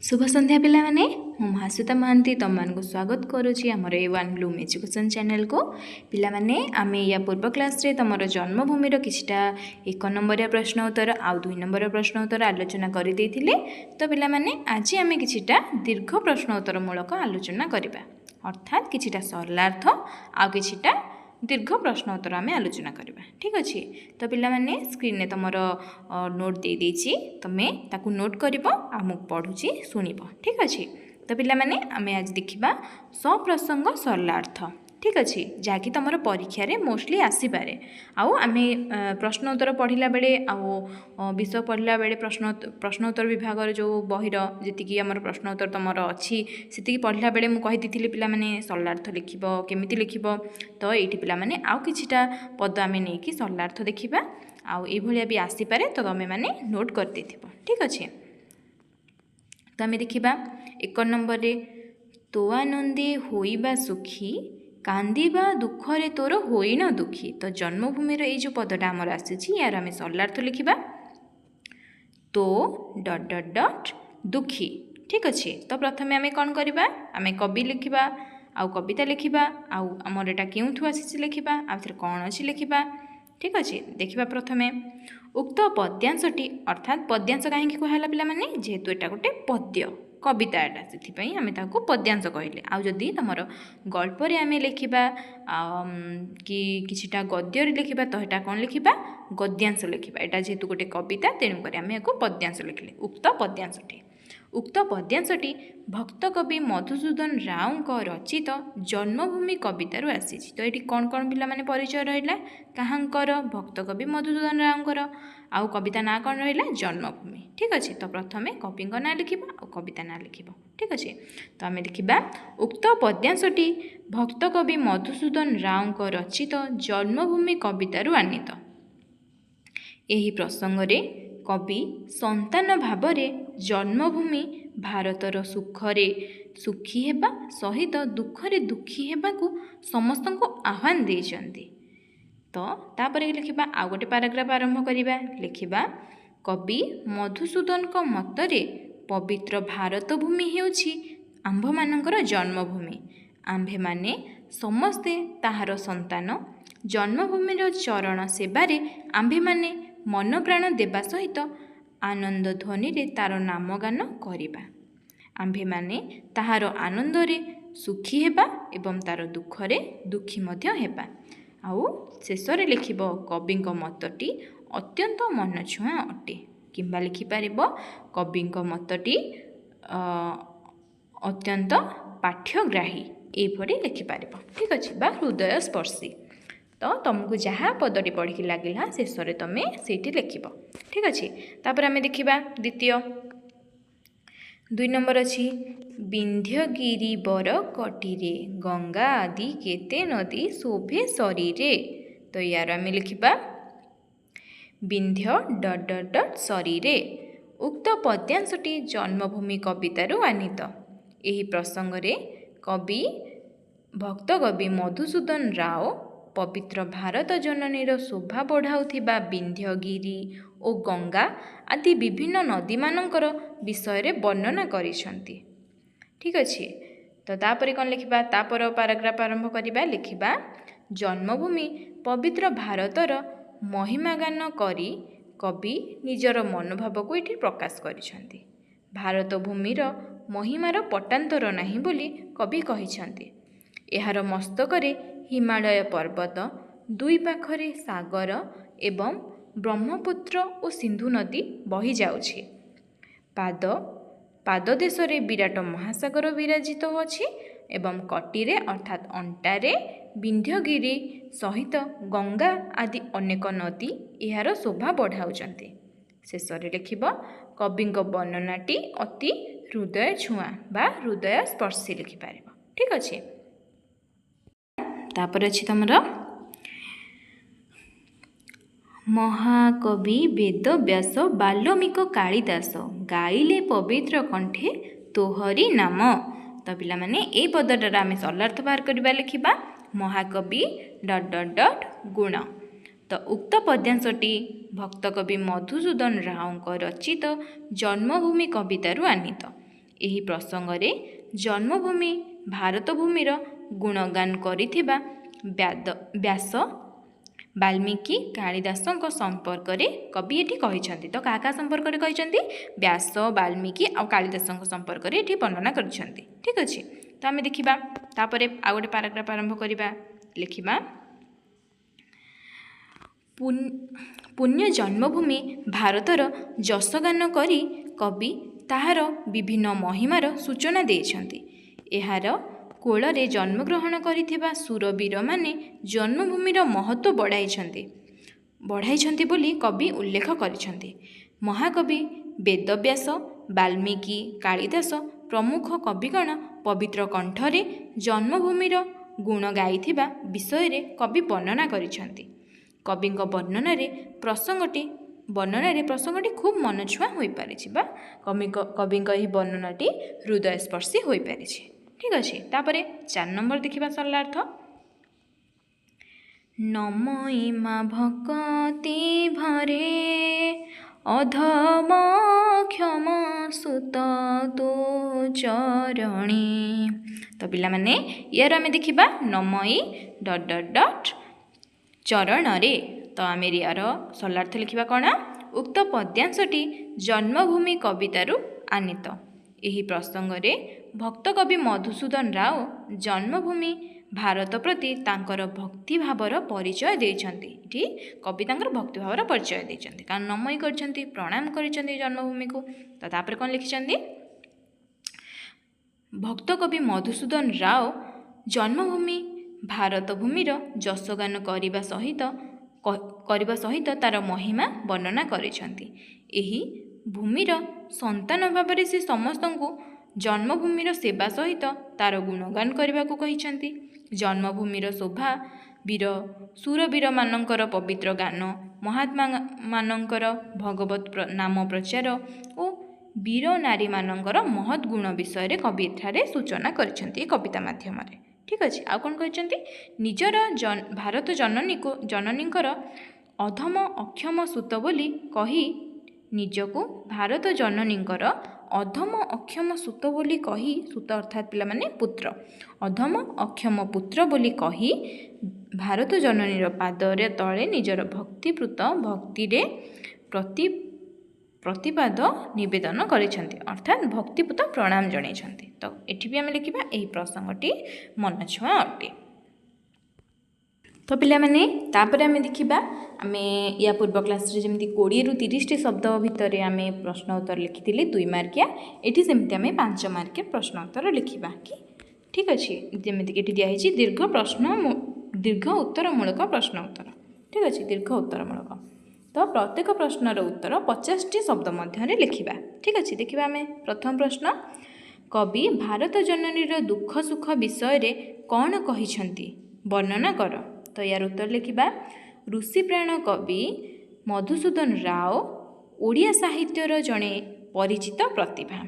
शुभ संध्या पिला माने मु महाश्वेता महांती तुम मान स्वागत करुच्ची आमर ए1 ब्लूम एजुकेशन चैनल को पिला माने आमे या पूर्व क्लास रे तुमर जन्मभूमिर किछटा 1 नंबर प्रश्न उत्तर आउ 2 नंबर प्रश्न उत्तर आलोचना करि देथिले। तो पिला माने आज आमे किछटा दीर्घ प्रश्न उत्तर मूलक आलोचना करिबा, अर्थात किछटा सरलार्थ आउ किछटा दीर्घ प्रश्न उत्तर आम आलोचना करवा। ठीक अच्छे, तो पिला माने स्क्रीन में तुम नोट दे देछि, तमे ताकू नोट करिवो आ मु पढुछि सुनिबो। ठीक अच्छे, तो पिला माने आमे आज देखिबा सप्रसंग सरलार्थ। ठीक अच्छे, जहाँकि तुम परीक्षा रे मोस्टली आसीपारे। आउ आमे प्रश्न उत्तर पढ़ला बेले आउ विषय पढ़ला बेले प्रश्न उत्तर विभाग जो बहिर जी आम प्रश्न उत्तर तुम अच्छी से पढ़ला बेले मुझे कही पिला माने सरलार्थ लिखिबो केमिति लिखिबो। तो ये पिला माने आउ किछिटा पद आमे नेकी सरलार्थ देखिबा, आउ ए भलिया भी आसीपारे, तो तुम माने नोट कर देथिबो। ठीक अच्छे, तो आमे देखिबा 1 नंबर रे तो आनंदे होइबा सुखी कांदिबा दुखरे तोर होइन दुखी। तो जन्मभूमिर ये जो पदटा आमर आसी यार आम सरलार्थ लिखिबा तो डट डट डट दुखी। ठीक अच्छे, तो प्रथम आम कौन करवा आम कवि लिखिबा आउ कविता लिखिबा आउ आमर एटा केउठु आसी लिखिबा आउ कौन अच्छी लिखिबा। ठीक अच्छे, देखिबा प्रथमे उक्त पद्यांशटी अर्थात पद्यांश कहीं कहला पिला माने जेहेतु एटा गोटे पद्य कविताटा से आम ताको पद्यांश कहले। आउ जदि तुमर गल्परे आम लिखिबा कि किछिटा गद्य लिखिबा तो एटा कौन लिखिबा गद्यांश लिखिबा। एटा जेहेतु गोटे कविता तेणुकर आम याको पद्यांश लिखिले। उक्त पद्यांशटी पद्यांशटी भक्त कवि मधुसूदन राव रचित जन्मभूमि कवितारू आसी। तो ये कौन कौन पिला माने परिचय रहा कहाँकर भक्त कवि मधुसूदन रावकर आउ कविता ना कौन रहा जन्मभूमि। ठीक अच्छे, तो प्रथमे कवि ना लिखिबा आउ कविता ना लिखिबा। ठीक अच्छे, तो आम देखिबा उक्त पद्यांशटी भक्त कवि मधुसूदन राव रचित जन्मभूमि कवितारू आनीत। एही प्रसंगरे कवि संतान भावरे जन्मभूमि भारतर सुखरे सुखी हेबा सहित दुखरे दुखी हेबाकू समस्त को आह्वान देइछन्ति। तो तापर लिखिबा आउ गोटे पैराग्राफ आरंभ करिबा। लिखिबा कवि मधुसूदन को मतरे पवित्र भारत भूमि हेउछि आंभमानंकर जन्मभूमि। आंभे माने समस्ते ताहार संतान। जन्मभूमिर चरण सेबारे आंभे माने मन प्राण देवा सहित आनंद ध्वनि रे तार नामगान करिबा। आंभे माने ताहार आनंद रे सुखी हेबा एवं तार दुखरे दुखी मध्य हेबा। आउ शेष रे लिखिबो कविंक मतटी अत्यंत मनछुआ अटे किंबा लिखि पारिबो कविंक मतटी अत्यंत पाठ्यग्राही एभली लिखि पारिबो। ठीक अछि, बा हृदय स्पर्शी। तो तुमको जहाँ पदटी पढ़ी लगे शेष में तुम से लिख। ठीक अच्छे, तापर आम देखा द्वितीय 2 नंबर अच्छी विंध्यगिरी बर कटिरे गंगा आदि केते नदी शोभे शरीरे। तो यार आम लिखा विंध्य डट डट डट शरीरे। उक्त पद्यांशटी जन्मभूमि कवितारू आनीत। एही प्रसंगरे कवि भक्त कवि मधुसूदन राव पवित्र भारत जननीर शोभा बढ़ाउथिबा विंध्यगिरी और गंगा आदि विभिन्न नदी मानकर विषय वर्णना करिसंती। ठीक अच्छे, तो तापर कौन लिखा तापर पैराग्राफ आरंभ करिबा। लिखिबा जन्मभूमि पवित्र भारतर महिमा गान करी कवि निजर मनोभाव को ये प्रकाश करिसंती। भारत भूमिर महिमार पटांतर नाही बोली कवि कहिसंती। एहार मस्तकरे हिमालय पर्वत दुई पाखरे सागर एवं ब्रह्मपुत्र और सिंधु नदी बही जाउछि। पाद पाद देश रे विराट महासागर विराजित होछि एवं कटिरे अर्थात अंटारे विंध्यगिरी सहित गंगा आदि अनेक नदी एहार शोभा बढ़ाउछन्ति। शेष रे लिखिबो कविंक वर्णनाटी अति हृदय छुआ बा हृदय स्पर्शी लिखि पारिबो। ठीक अछि, तापर अच्छी तुम महाकवि वेद व्यास बाल्मीक कालिदास गाइले पवित्र कंठे तोहरी नाम। तो पिला माने ए पदटार आम सरलार्थ बाहर करवा। लिखिबा महाकवि डट डट डट गुण। तो उक्त पद्यांशटी भक्त कवि मधुसूदन राव रचित जन्मभूमि कवितारू आनीत। ଏହି ପ୍ରସଙ୍ଗରେ ଜନ୍ମଭୂମି ଭାରତ ଭୂମିର ଗୁଣଗାନ କରିଥିବା ବ୍ୟାସ ବାଲ୍ମୀକି କାଳିଦାସଙ୍କ ସମ୍ପର୍କରେ କବି ଏଠି କହିଛନ୍ତି। ତ କାହା କାହା ସମ୍ପର୍କରେ କହିଛନ୍ତି? ବ୍ୟାସ ବାଲ୍ମୀକି ଆଉ କାଳିଦାସଙ୍କ ସମ୍ପର୍କରେ ଏଠି ବର୍ଣ୍ଣନା କରିଛନ୍ତି। ଠିକ୍ ଅଛି। ତ ଆମେ ଦେଖିବା ତାପରେ ଆଉ ଗୋଟେ ପାରାଗ୍ରାଫ ଆରମ୍ଭ କରିବା। ଲେଖିବା ପୁଣ୍ୟ ଜନ୍ମଭୂମି ଭାରତର ଯଶଗାନ କରି କବି ତାହାର ବିଭିନ୍ନ ମହିମାର ସୂଚନା ଦେଇଛନ୍ତି। ଏହାର କୋଳରେ ଜନ୍ମଗ୍ରହଣ କରିଥିବା ଶୂରବୀରମାନେ ଜନ୍ମଭୂମିର ମହତ୍ତ୍ୱ ବଢ଼ାଇଛନ୍ତି ବୋଲି କବି ଉଲ୍ଲେଖ କରିଛନ୍ତି। ମହାକବି ବେଦବ୍ୟାସ ବାଲ୍ମୀକି କାଳିଦାସ ପ୍ରମୁଖ କବିଗଣ ପବିତ୍ର କଣ୍ଠରେ ଜନ୍ମଭୂମିର ଗୁଣ ଗାଇଥିବା ବିଷୟରେ କବି ବର୍ଣ୍ଣନା କରିଛନ୍ତି। କବିଙ୍କ ବର୍ଣ୍ଣନାରେ ପ୍ରସଙ୍ଗଟି ଖୁବ୍ ମନଛୁଆଁ ହୋଇପାରିଛି ବା କବିଙ୍କ ଏହି ବର୍ଣ୍ଣନାଟି ହୃଦୟସ୍ପର୍ଶୀ ହୋଇପାରିଛି। ଠିକ୍ ଅଛି। ତାପରେ 4 ନମ୍ବର ଦେଖିବା ସରଳାର୍ଥ। ନମଇମା ଭକତି ଭରେ ଅଧମ କ୍ଷମ ସୁତ ତୋ ଚରଣୀ। ତ ପିଲାମାନେ ୟାର ଆମେ ଦେଖିବା ନମଇ ... ଚରଣରେ। ତ ଆମେ ୟାର ସରଳାର୍ଥ ଲେଖିବା କ'ଣ? ଉକ୍ତ ପଦ୍ୟାଂଶଟି ଜନ୍ମଭୂମି କବିତାରୁ ଆନୀତ। ଏହି ପ୍ରସଙ୍ଗରେ ଭକ୍ତକବି ମଧୁସୂଦନ ରାଓ ଜନ୍ମଭୂମି ଭାରତ ପ୍ରତି ତାଙ୍କର ଭକ୍ତିଭାବର ପରିଚୟ ଦେଇଛନ୍ତି। ଏଠି କବି ତାଙ୍କର ଭକ୍ତିଭାବର ପରିଚୟ ଦେଇଛନ୍ତି, କାରଣ ନମଇ କରିଛନ୍ତି, ପ୍ରଣାମ କରିଛନ୍ତି ଜନ୍ମଭୂମିକୁ। ତ ତାପରେ କ'ଣ ଲେଖିଛନ୍ତି? ଭକ୍ତକବି ମଧୁସୂଦନ ରାଓ ଜନ୍ମଭୂମି ଭାରତ ଭୂମିର ଯଶଗାନ କରିବା ସହିତ ତାର ମହିମା ବର୍ଣ୍ଣନା କରିଛନ୍ତି। ଏହି ଭୂମିର ସନ୍ତାନ ଭାବରେ ସେ ସମସ୍ତଙ୍କୁ ଜନ୍ମଭୂମିର ସେବା ସହିତ ତାର ଗୁଣଗାନ କରିବାକୁ କହିଛନ୍ତି। ଜନ୍ମଭୂମିର ଶୋଭା ଶୂରବୀରମାନଙ୍କର ପବିତ୍ର ଗାନ, ମହାତ୍ମାମାନଙ୍କର ଭଗବତ ନାମ ପ୍ରଚାର ଓ ବୀର ନାରୀମାନଙ୍କର ମହତ୍ ଗୁଣ ବିଷୟରେ କବି ଏଠାରେ ସୂଚନା କରିଛନ୍ତି ଏ କବିତା ମାଧ୍ୟମରେ। ଠିକ୍ ଅଛି। ଆଉ କ'ଣ କହିଛନ୍ତି? ନିଜର ଭାରତ ଜନନୀଙ୍କର ଅଧମ ଅକ୍ଷମ ସୁତ ବୋଲି କହି ନିଜକୁ ଭାରତ ଜନନୀଙ୍କର ଅଧମ ଅକ୍ଷମ ସୁତ ବୋଲି କହି, ସୁତ ଅର୍ଥାତ୍ ପିଲାମାନେ ପୁତ୍ର, ଅଧମ ଅକ୍ଷମ ପୁତ୍ର ବୋଲି କହି ଭାରତ ଜନନୀର ପାଦରେ ତଳେ ନିଜର ଭକ୍ତିରେ ପ୍ରତିପାଦ ନିବେଦନ କରିଛନ୍ତି, ଅର୍ଥାତ୍ ଭକ୍ତିପୂତ ପ୍ରଣାମ ଜଣାଇଛନ୍ତି। ତ ଏଠି ବି ଆମେ ଲେଖିବା ଏହି ପ୍ରସଙ୍ଗଟି ମନଛୁଆଁ ଅଟେ। ତ ପିଲାମାନେ ତାପରେ ଆମେ ଦେଖିବା, ଆମେ ୟା ପୂର୍ବ କ୍ଲାସ୍ରେ ଯେମିତି 20ରୁ 30ଟି ଶବ୍ଦ ଭିତରେ ଆମେ ପ୍ରଶ୍ନ ଉତ୍ତର ଲେଖିଥିଲେ 2 ମାର୍କିଆ, ଏଠି ସେମିତି ଆମେ 5 ମାର୍କିଆ ପ୍ରଶ୍ନ ଉତ୍ତର ଲେଖିବା କି? ଠିକ୍ ଅଛି। ଯେମିତିକି ଏଠି ଦିଆହେଇଛି ଦୀର୍ଘ ଉତ୍ତରମୂଳକ ପ୍ରଶ୍ନ ଉତ୍ତର। ଠିକ୍ ଅଛି, ଦୀର୍ଘ ଉତ୍ତରମୂଳକ। ତ ପ୍ରତ୍ୟେକ ପ୍ରଶ୍ନର ଉତ୍ତର 50ଟି ଶବ୍ଦ ମଧ୍ୟରେ ଲେଖିବା। ଠିକ୍ ଅଛି। ଦେଖିବା ଆମେ ପ୍ରଥମ ପ୍ରଶ୍ନ। କବି ଭାରତ ଜନନୀର ଦୁଃଖ ସୁଖ ବିଷୟରେ କ'ଣ କହିଛନ୍ତି ବର୍ଣ୍ଣନା କର। ତ ୟାର ଉତ୍ତର ଲେଖିବା ଋଷିପ୍ରାଣ କବି ମଧୁସୂଦନ ରାଓ ଓଡ଼ିଆ ସାହିତ୍ୟର ଜଣେ ପରିଚିତ ପ୍ରତିଭା।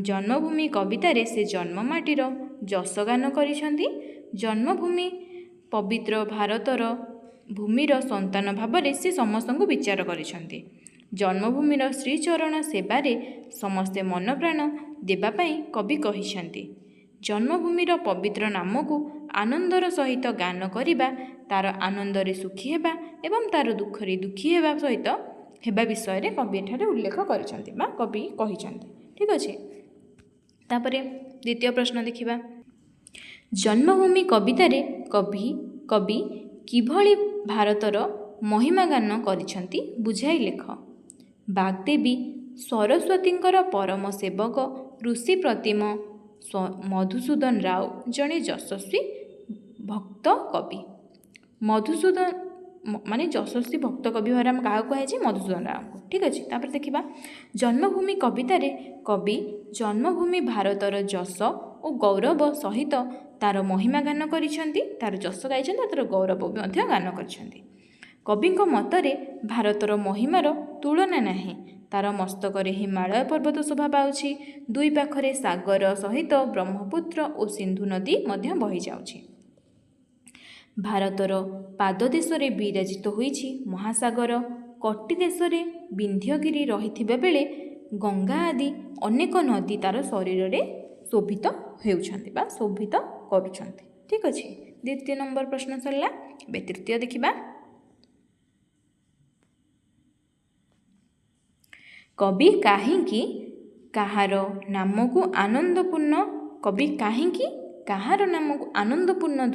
ଜନ୍ମଭୂମି କବିତାରେ ସେ ଜନ୍ମମାଟିର ଯଶଗାନ କରିଛନ୍ତି। ଜନ୍ମଭୂମି ପବିତ୍ର ଭାରତର ଭୂମିର ସନ୍ତାନ ଭାବରେ ସେ ସମସ୍ତଙ୍କୁ ବିଚାର କରିଛନ୍ତି। ଜନ୍ମଭୂମିର ଶ୍ରୀଚରଣ ସେବାରେ ସମସ୍ତେ ମନପ୍ରାଣ ଦେବା ପାଇଁ କବି କହିଛନ୍ତି। ଜନ୍ମଭୂମିର ପବିତ୍ର ନାମକୁ ଆନନ୍ଦର ସହିତ ଗାନ କରିବା, ତାର ଆନନ୍ଦରେ ସୁଖୀ ହେବା ଏବଂ ତାର ଦୁଃଖରେ ଦୁଃଖୀ ହେବା ବିଷୟରେ କବି ଏଠାରେ ଉଲ୍ଲେଖ କରିଛନ୍ତି ବା କବି କହିଛନ୍ତି। ଠିକ୍ ଅଛି। ତାପରେ ଦ୍ୱିତୀୟ ପ୍ରଶ୍ନ ଦେଖିବା। ଜନ୍ମଭୂମି କବିତାରେ କବି କିଭଳି ଭାରତର ମହିମା ଗାନ କରିଛନ୍ତି ବୁଝାଇ ଲେଖ। ବାଗ୍ଦେବୀ ସରସ୍ୱତୀଙ୍କର ପରମ ସେବକ ଋଷି ପ୍ରତିମ ମଧୁସୂଦନ ରାଓ ଜଣେ ଯଶସ୍ୱୀ ଭକ୍ତ କବି। ଯଶସ୍ୱୀ ଭକ୍ତ କବି ଭାବରେ ଆମେ କାହାକୁ କୁହାଯାଇଛି? ମଧୁସୂଦନ ରାଓଙ୍କୁ। ଠିକ୍ ଅଛି। ତାପରେ ଦେଖିବା ଜନ୍ମଭୂମି କବିତାରେ କବି ଜନ୍ମଭୂମି ଭାରତର ଯଶ ଓ ଗୌରବ ସହିତ ତାର ମହିମା ଗାନ କରିଛନ୍ତି। ତାର ଯଶ ଗାଇଛନ୍ତି, ତାର ଗୌରବ ମଧ୍ୟ ଗାନ କରିଛନ୍ତି। କବିଙ୍କ ମତରେ ଭାରତର ମହିମାର ତୁଳନା ନାହିଁ। ତାର ମସ୍ତକରେ ହିମାଳୟ ପର୍ବତ ଶୋଭା ପାଉଛି। 2 ପାଖରେ ସାଗର ସହିତ ବ୍ରହ୍ମପୁତ୍ର ଓ ସିନ୍ଧୁ ନଦୀ ମଧ୍ୟ ବହିଯାଉଛି। ଭାରତର ପାଦଦେଶରେ ବିରାଜିତ ହୋଇଛି ମହାସାଗର। କଟି ଦେଶରେ ବିନ୍ଧ୍ୟଗିରି ରହିଥିବା ବେଳେ ଗଙ୍ଗା ଆଦି ଅନେକ ନଦୀ ତାର ଶରୀରରେ ଶୋଭିତ ହେଉଛନ୍ତି ବା ଶୋଭିତ କରୁଛନ୍ତି। ଠିକ୍ ଅଛି, ଦ୍ୱିତୀୟ ନମ୍ବର ପ୍ରଶ୍ନ ସରିଲା। ଏବେ ତୃତୀୟ ଦେଖିବା। କବି କାହିଁକି କାହାର ନାମକୁ ଆନନ୍ଦପୂର୍ଣ୍ଣ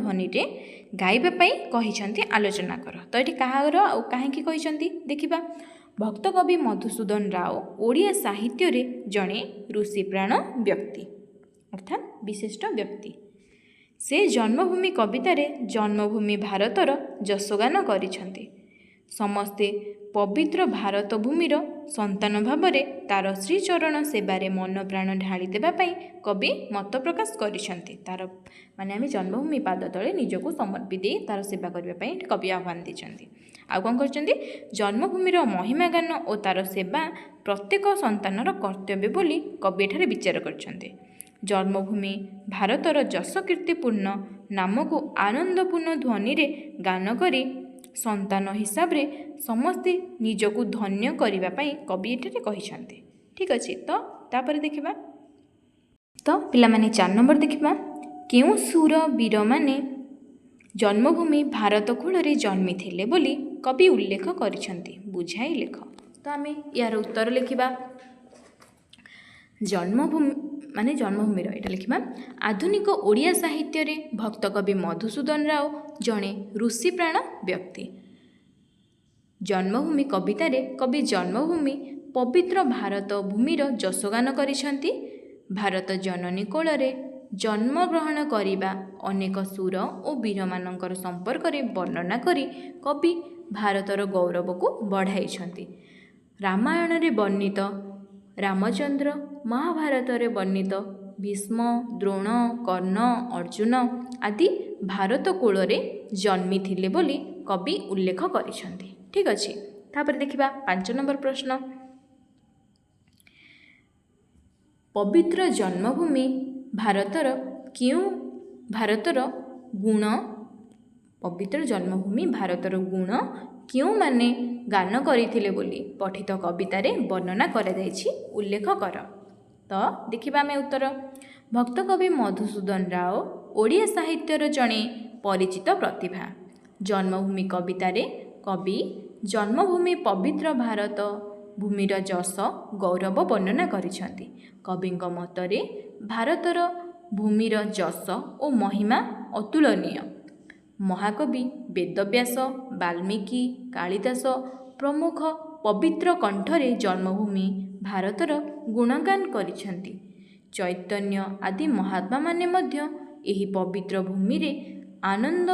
ଧ୍ୱନିରେ ଗାଇବା ପାଇଁ କହିଛନ୍ତି ଆଲୋଚନା କର। ତ ଏଠି କାହାର ଆଉ କାହିଁକି କହିଛନ୍ତି ଦେଖିବା। ଭକ୍ତ କବି ମଧୁସୂଦନ ରାଓ ଓଡ଼ିଆ ସାହିତ୍ୟରେ ଜଣେ ଋଷିପ୍ରାଣ ବ୍ୟକ୍ତି ଅର୍ଥାତ୍ ବିଶିଷ୍ଟ ବ୍ୟକ୍ତି। ସେ ଜନ୍ମଭୂମି କବିତାରେ ଜନ୍ମଭୂମି ଭାରତର ଯଶଗାନ କରିଛନ୍ତି। ସମସ୍ତେ ପବିତ୍ର ଭାରତ ଭୂମିର ସନ୍ତାନ ଭାବରେ ତାର ଶ୍ରୀଚରଣ ସେବାରେ ମନ ପ୍ରାଣ ଢାଳି ଦେବା ପାଇଁ କବି ମତ ପ୍ରକାଶ କରିଛନ୍ତି। ତାର ମାନେ ଆମେ ଜନ୍ମଭୂମି ପାଦ ତଳେ ନିଜକୁ ସମର୍ପି ଦେଇ ତାର ସେବା କରିବା ପାଇଁ କବି ଆହ୍ୱାନ ଦେଇଛନ୍ତି। ଆଉ କ'ଣ କରିଛନ୍ତି? ଜନ୍ମଭୂମିର ମହିମା ଗାନ ଓ ତାର ସେବା ପ୍ରତ୍ୟେକ ସନ୍ତାନର କର୍ତ୍ତବ୍ୟ ବୋଲି କବି ଏଠାରେ ବିଚାର କରିଛନ୍ତି। ଜନ୍ମଭୂମି ଭାରତର ଯଶକୀର୍ତ୍ତିପୂର୍ଣ୍ଣ ନାମକୁ ଆନନ୍ଦପୂର୍ଣ୍ଣ ଧ୍ୱନିରେ ଗାନ କରି ସନ୍ତାନ ହିସାବରେ ସମସ୍ତେ ନିଜକୁ ଧନ୍ୟ କରିବା ପାଇଁ କବି ଏଠାରେ କହିଛନ୍ତି। ଠିକ୍ ଅଛି, ତ ତାପରେ ଦେଖିବା। ତ ପିଲାମାନେ 4 ନମ୍ବର ଦେଖିବା। କେଉଁ ସୁର ବୀରମାନେ ଜନ୍ମଭୂମି ଭାରତ କୂଳରେ ଜନ୍ମିଥିଲେ ବୋଲି କବି ଉଲ୍ଲେଖ କରିଛନ୍ତି? ବୁଝାଇ ଲେଖ। ତ ଆମେ ଏହାର ଉତ୍ତର ଲେଖିବା। ଜନ୍ମଭୂମିର ଏଇଟା ଲେଖିବା। ଆଧୁନିକ ଓଡ଼ିଆ ସାହିତ୍ୟରେ ଭକ୍ତ କବି ମଧୁସୂଦନ ରାଓ ଜଣେ ଋଷିପ୍ରାଣ ବ୍ୟକ୍ତି। ଜନ୍ମଭୂମି କବିତାରେ କବି ଜନ୍ମଭୂମି ପବିତ୍ର ଭାରତ ଭୂମିର ଯଶଗାନ କରିଛନ୍ତି। ଭାରତ ଜନନୀ କୋଳରେ ଜନ୍ମଗ୍ରହଣ କରିବା ଅନେକ ସୁର ଓ ବୀରମାନଙ୍କର ସମ୍ପର୍କରେ ବର୍ଣ୍ଣନା କରି କବି ଭାରତର ଗୌରବକୁ ବଢ଼ାଇଛନ୍ତି। ରାମାୟଣରେ ବର୍ଣ୍ଣିତ ରାମଚନ୍ଦ୍ର, ମହାଭାରତରେ ବର୍ଣ୍ଣିତ ଭୀଷ୍ମ, ଦ୍ରୋଣ, କର୍ଣ୍ଣ, ଅର୍ଜୁନ ଆଦି ଭାରତ କୂଳରେ ଜନ୍ମିଥିଲେ ବୋଲି କବି ଉଲ୍ଲେଖ କରିଛନ୍ତି। ଠିକ୍ ଅଛି, ତାପରେ ଦେଖିବା 5 ନମ୍ବର ପ୍ରଶ୍ନ। ପବିତ୍ର ଜନ୍ମଭୂମି ଭାରତର ଗୁଣ କେଉଁମାନେ ଗାନ କରିଥିଲେ ବୋଲି ପଠିତ କବିତାରେ ବର୍ଣ୍ଣନା କରାଯାଇଛି, ଉଲ୍ଲେଖ କର। ତ ଦେଖିବା ଆମେ ଉତ୍ତର। ଭକ୍ତ କବି ମଧୁସୂଦନ ରାଓ ଓଡ଼ିଆ ସାହିତ୍ୟର ଜଣେ ପରିଚିତ ପ୍ରତିଭା। ଜନ୍ମଭୂମି କବିତାରେ କବି ଜନ୍ମଭୂମି ପବିତ୍ର ଭାରତ ଭୂମିର ଯଶ ଗୌରବ ବର୍ଣ୍ଣନା କରିଛନ୍ତି। କବିଙ୍କ ମତରେ ଭାରତର ଭୂମିର ଯଶ ଓ ମହିମା ଅତୁଳନୀୟ। ମହାକବି ବେଦବ୍ୟାସ, ବାଲ୍ମୀକି, କାଳିଦାସ ପ୍ରମୁଖ ପବିତ୍ର କଣ୍ଠରେ ଜନ୍ମଭୂମି ଭାରତର ଗୁଣଗାନ କରିଛନ୍ତି। ଚୈତନ୍ୟ ଆଦି ମହାତ୍ମାମାନେ ମଧ୍ୟ ଏହି ପବିତ୍ର ଭୂମିରେ ଆନନ୍ଦ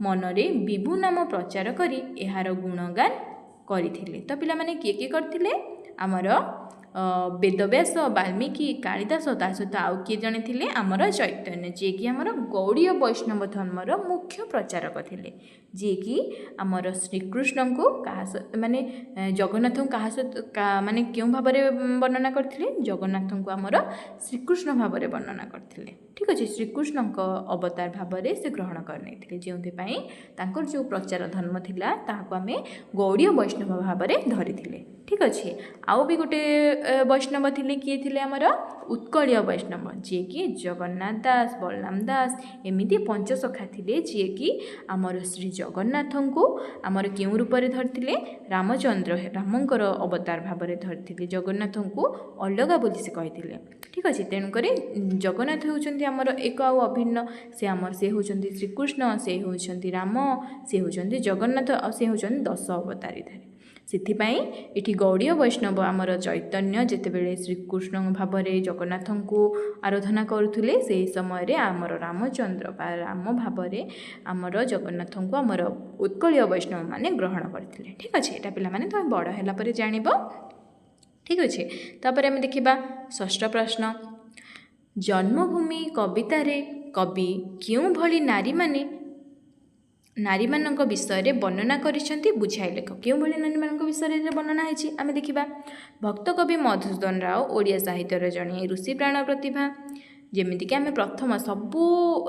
ମନରେ ବିଭୁ ନାମ ପ୍ରଚାର କରି ଏହାର ଗୁଣଗାନ କରିଥିଲେ। ତ ପିଲାମାନେ କିଏ କିଏ କରିଥିଲେ? ଆମର ବେଦବ୍ୟାସ, ବାଲ୍ମୀକି, କାଳିଦାସ, ତା ସହିତ ଆଉ କିଏ ଜଣେ ଥିଲେ? ଆମର ଚୈତନ୍ୟ, ଯିଏକି ଆମର ଗୌଡ଼ୀୟ ବୈଷ୍ଣବ ଧର୍ମର ମୁଖ୍ୟ ପ୍ରଚାରକ ଥିଲେ। ଯିଏକି ଆମର ଶ୍ରୀକୃଷ୍ଣଙ୍କୁ ଜଗନ୍ନାଥଙ୍କୁ କାହା ସହିତ କେଉଁ ଭାବରେ ବର୍ଣ୍ଣନା କରିଥିଲେ? ଜଗନ୍ନାଥଙ୍କୁ ଆମର ଶ୍ରୀକୃଷ୍ଣ ଭାବରେ ବର୍ଣ୍ଣନା କରିଥିଲେ। ଠିକ୍ ଅଛି, ଶ୍ରୀକୃଷ୍ଣଙ୍କ ଅବତାର ଭାବରେ ସେ ଗ୍ରହଣ କରିନେଇଥିଲେ, ଯେଉଁଥିପାଇଁ ତାଙ୍କର ଯେଉଁ ପ୍ରଚାର ଧର୍ମ ଥିଲା ତାହାକୁ ଆମେ ଗୌଡ଼ୀୟ ବୈଷ୍ଣବ ଭାବରେ ଧରିଥିଲେ। ଠିକ୍ ଅଛି, ଆଉ ବି ଗୋଟେ ବୈଷ୍ଣବ ଥିଲେ। କିଏ ଥିଲେ? ଆମର ଉତ୍କଳୀୟ ବୈଷ୍ଣବ, ଯିଏକି ଜଗନ୍ନାଥ ଦାସ, ବଳରାମ ଦାସ ଏମିତି ପଞ୍ଚସଖା ଥିଲେ, ଯିଏକି ଆମର ଶ୍ରୀ ଜଗନ୍ନାଥଙ୍କୁ ଆମର କେଉଁ ରୂପରେ ଧରିଥିଲେ? ରାମଙ୍କର ଅବତାର ଭାବରେ ଧରିଥିଲେ। ଜଗନ୍ନାଥଙ୍କୁ ଅଲଗା ବୋଲି ସେ କହିଥିଲେ। ଠିକ୍ ଅଛି, ତେଣୁକରି ଜଗନ୍ନାଥ ହେଉଛନ୍ତି ଆମର ଏକ ଆଉ ଅଭିନ୍ନ। ସେ ହେଉଛନ୍ତି ଶ୍ରୀକୃଷ୍ଣ, ସେ ହେଉଛନ୍ତି ରାମ, ସେ ହେଉଛନ୍ତି ଜଗନ୍ନାଥ, ଆଉ ସେ ହେଉଛନ୍ତି 10 ଅବତାରୀଧାରୀ। ସେଥିପାଇଁ ଏଠି ଗୌଡ଼ୀୟ ବୈଷ୍ଣବ ଆମର ଚୈତନ୍ୟ ଯେତେବେଳେ ଶ୍ରୀକୃଷ୍ଣ ଭାବରେ ଜଗନ୍ନାଥଙ୍କୁ ଆରାଧନା କରୁଥିଲେ, ସେହି ସମୟରେ ଆମର ରାମଚନ୍ଦ୍ର ବା ରାମ ଭାବରେ ଆମର ଜଗନ୍ନାଥଙ୍କୁ ଆମର ଉତ୍କଳୀୟ ବୈଷ୍ଣବମାନେ ଗ୍ରହଣ କରିଥିଲେ। ଠିକ୍ ଅଛି, ଏଇଟା ପିଲାମାନେ ତୁମେ ବଡ଼ ହେଲା ପରେ ଜାଣିବ। ଠିକ୍ ଅଛି, ତାପରେ ଆମେ ଦେଖିବା 6ଠ ପ୍ରଶ୍ନ। ଜନ୍ମଭୂମି କବିତାରେ କବି କେଉଁଭଳି ନାରୀମାନଙ୍କ ବିଷୟରେ ବର୍ଣ୍ଣନା କରିଛନ୍ତି? ବୁଝାଇ ଲେଖ। କେଉଁଭଳି ନାରୀମାନଙ୍କ ବିଷୟରେ ବର୍ଣ୍ଣନା ହେଇଛି ଆମେ ଦେଖିବା। ଭକ୍ତ କବି ମଧୁସୂଦନ ରାଓ ଓଡ଼ିଆ ସାହିତ୍ୟର ଜଣେ ଋଷିପ୍ରାଣ ପ୍ରତିଭା। ଯେମିତିକି ଆମେ ପ୍ରଥମ ସବୁ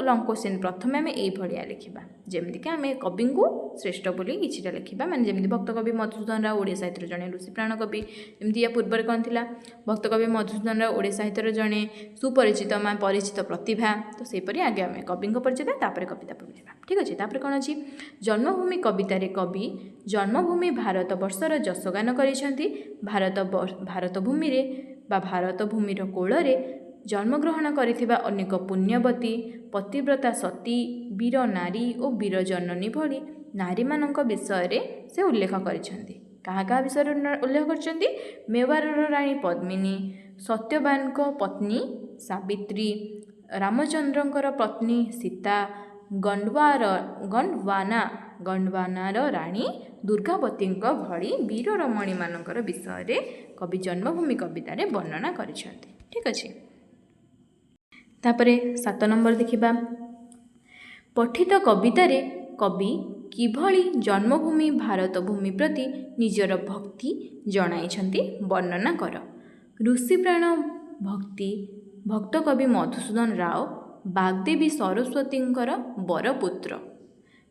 ଲଙ୍ଗ କ୍ୱେଶ୍ଚିନ୍ ପ୍ରଥମେ ଆମେ ଏଇଭଳିଆ ଲେଖିବା, ଯେମିତିକି ଆମେ କବିଙ୍କୁ ଶ୍ରେଷ୍ଠ ବୋଲି କିଛିଟା ଲେଖିବା, ମାନେ ଯେମିତି ଭକ୍ତକବି ମଧୁସୂଦନ ରାଓ ଓଡ଼ିଆ ସାହିତ୍ୟର ଜଣେ ଋଷିପ୍ରାଣ କବି। ଯେମିତି ୟା ପୂର୍ବରେ କ'ଣ ଥିଲା, ଭକ୍ତକବି ମଧୁସୂଦନ ରାଓ ଓଡ଼ିଆ ସାହିତ୍ୟର ଜଣେ ସୁପରିଚିତ ପରିଚିତ ପ୍ରତିଭା। ତ ସେହିପରି ଆଗେ ଆମେ କବିଙ୍କ ପରିଚୟ, ତାପରେ କବିତା ପଢ଼ିବା। ଠିକ୍ ଅଛି। ତାପରେ କ'ଣ ଅଛି, ଜନ୍ମଭୂମି କବିତାରେ କବି ଜନ୍ମଭୂମି ଭାରତବର୍ଷର ଯଶଗାନ କରିଛନ୍ତି। ଭାରତ ଭୂମିରେ ବା ଭାରତ ଭୂମିର କୋଳରେ ଜନ୍ମଗ୍ରହଣ କରିଥିବା ଅନେକ ପୁଣ୍ୟବତୀ, ପତିବ୍ରତା ସତୀ, ବୀର ନାରୀ ଓ ବୀର ଜନନୀ ଭଳି ନାରୀମାନଙ୍କ ବିଷୟରେ ସେ ଉଲ୍ଲେଖ କରିଛନ୍ତି। କାହା କାହା ବିଷୟରେ ଉଲ୍ଲେଖ କରିଛନ୍ତି? ମେୱାରର ରାଣୀ ପଦ୍ମିନୀ, ସତ୍ୟବାନଙ୍କ ପତ୍ନୀ ସାବିତ୍ରୀ, ରାମଚନ୍ଦ୍ରଙ୍କର ପତ୍ନୀ ସୀତା, ଗଣ୍ଡୱାନାର ରାଣୀ ଦୁର୍ଗାବତୀଙ୍କ ଭଳି ବୀର ରମଣୀମାନଙ୍କର ବିଷୟରେ କବି ଜନ୍ମଭୂମି କବିତାରେ ବର୍ଣ୍ଣନା କରିଛନ୍ତି। ଠିକ୍ ଅଛି। ତାପରେ 7 ନମ୍ବର ଦେଖିବା, ପଠିତ କବିତାରେ କବି କିଭଳି ଜନ୍ମଭୂମି ଭାରତ ଭୂମି ପ୍ରତି ନିଜର ଭକ୍ତି ଜଣାଇଛନ୍ତି ବର୍ଣ୍ଣନା କର। ଋଷିପ୍ରାଣ ଭକ୍ତ କବି ମଧୁସୂଦନ ରାଓ ବାଗ୍ଦେବୀ ସରସ୍ୱତୀଙ୍କର ବରପୁତ୍ର।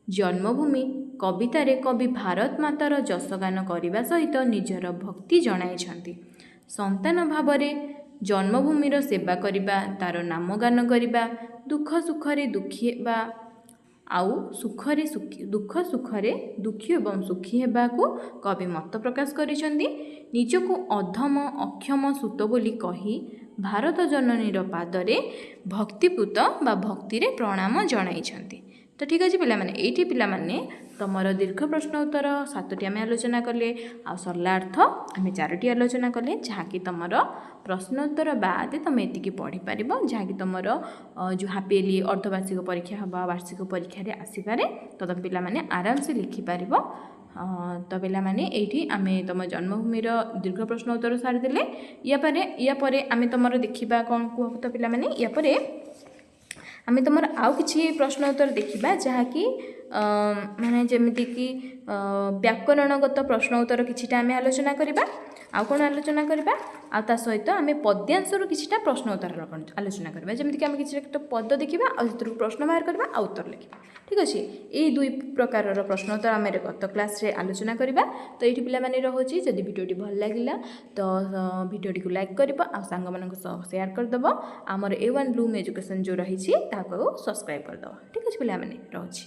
ଜନ୍ମଭୂମି କବିତାରେ କବି ଭାରତ ମାତାର ଯଶଗାନ କରିବା ସହିତ ନିଜର ଭକ୍ତି ଜଣାଇଛନ୍ତି। ସନ୍ତାନ ଭାବରେ ଜନ୍ମଭୂମିର ସେବା କରିବା, ତାର ନାମଗାନ କରିବା, ଦୁଃଖ ସୁଖରେ ଦୁଃଖୀ ଏବଂ ସୁଖୀ ହେବାକୁ କବି ମତ ପ୍ରକାଶ କରିଛନ୍ତି। ନିଜକୁ ଅଧମ ଅକ୍ଷମ ସୂତ ବୋଲି କହି ଭାରତ ଜନନୀର ପାଦରେ ଭକ୍ତିପୂତ ବା ଭକ୍ତିରେ ପ୍ରଣାମ ଜଣାଇଛନ୍ତି। ତ ଠିକ୍ ଅଛି ପିଲାମାନେ, ଏଇଠି ପିଲାମାନେ ତମର ଦୀର୍ଘ ପ୍ରଶ୍ନ ଉତ୍ତର 7ଟି ଆମେ ଆଲୋଚନା କଲେ, ଆଉ ସରଳାର୍ଥ ଆମେ 4ଟି ଆଲୋଚନା କଲେ, ଯାହାକି ତମର ପ୍ରଶ୍ନ ଉତ୍ତର ବାଦେ ତମେ ଏତିକି ପଢ଼ିପାରିବ, ଯାହାକି ତମର ଯେଉଁ ହାପିଏଲି ଅର୍ଦ୍ଧବାର୍ଷିକ ପରୀକ୍ଷା ହେବ, ବାର୍ଷିକ ପରୀକ୍ଷାରେ ଆସିପାରେ। ତ ତମେ ପିଲାମାନେ ଆରାମସେ ଲେଖିପାରିବ। ତ ପିଲାମାନେ ଏଇଠି ଆମେ ତମ ଜନ୍ମଭୂମିର ଦୀର୍ଘ ପ୍ରଶ୍ନ ଉତ୍ତର ସାରିଦେଲେ। ୟା ପରେ ଆମେ ତମର ଦେଖିବା କ'ଣ କୁହ ତ ପିଲାମାନେ, ୟା ପରେ ଆମେ ତମର ଆଉ କିଛି ପ୍ରଶ୍ନ ଉତ୍ତର ଦେଖିବା, ଯାହାକି ମାନେ ଯେମିତିକି ବ୍ୟାକରଣଗତ ପ୍ରଶ୍ନ ଉତ୍ତର କିଛିଟା ଆମେ ଆଲୋଚନା କରିବା। ଆଉ କ'ଣ ଆଲୋଚନା କରିବା, ଆଉ ତା ସହିତ ଆମେ ପଦ୍ୟାଂଶରୁ କିଛିଟା ପ୍ରଶ୍ନ ଉତ୍ତର ଆଲୋଚନା କରିବା। ଯେମିତିକି ଆମେ କିଛିଟା ପଦ ଦେଖିବା, ଆଉ ସେଥିରୁ ପ୍ରଶ୍ନ ବାହାର କରିବା, ଆଉ ଉତ୍ତର ଲେଖିବା। ଠିକ୍ ଅଛି। ଏହି 2 ପ୍ରକାରର ପ୍ରଶ୍ନ ଉତ୍ତର ଆମେ ଗତ କ୍ଲାସ୍ରେ ଆଲୋଚନା କରିବା। ତ ଏଇଠି ପିଲାମାନେ ରହୁଛି, ଯଦି ଭିଡ଼ିଓଟି ଭଲ ଲାଗିଲା ତ ଭିଡ଼ିଓଟିକୁ ଲାଇକ୍ କରିବ, ଆଉ ସାଙ୍ଗମାନଙ୍କ ସହ ସେୟାର କରିଦେବ। ଆମର A1 ବ୍ଲୁମ୍ ଏଜୁକେସନ୍ ଯେଉଁ ରହିଛି ତାହାକୁ ସବସ୍କ୍ରାଇବ୍ କରିଦେବ। ଠିକ୍ ଅଛି ପିଲାମାନେ, ରହୁଛି।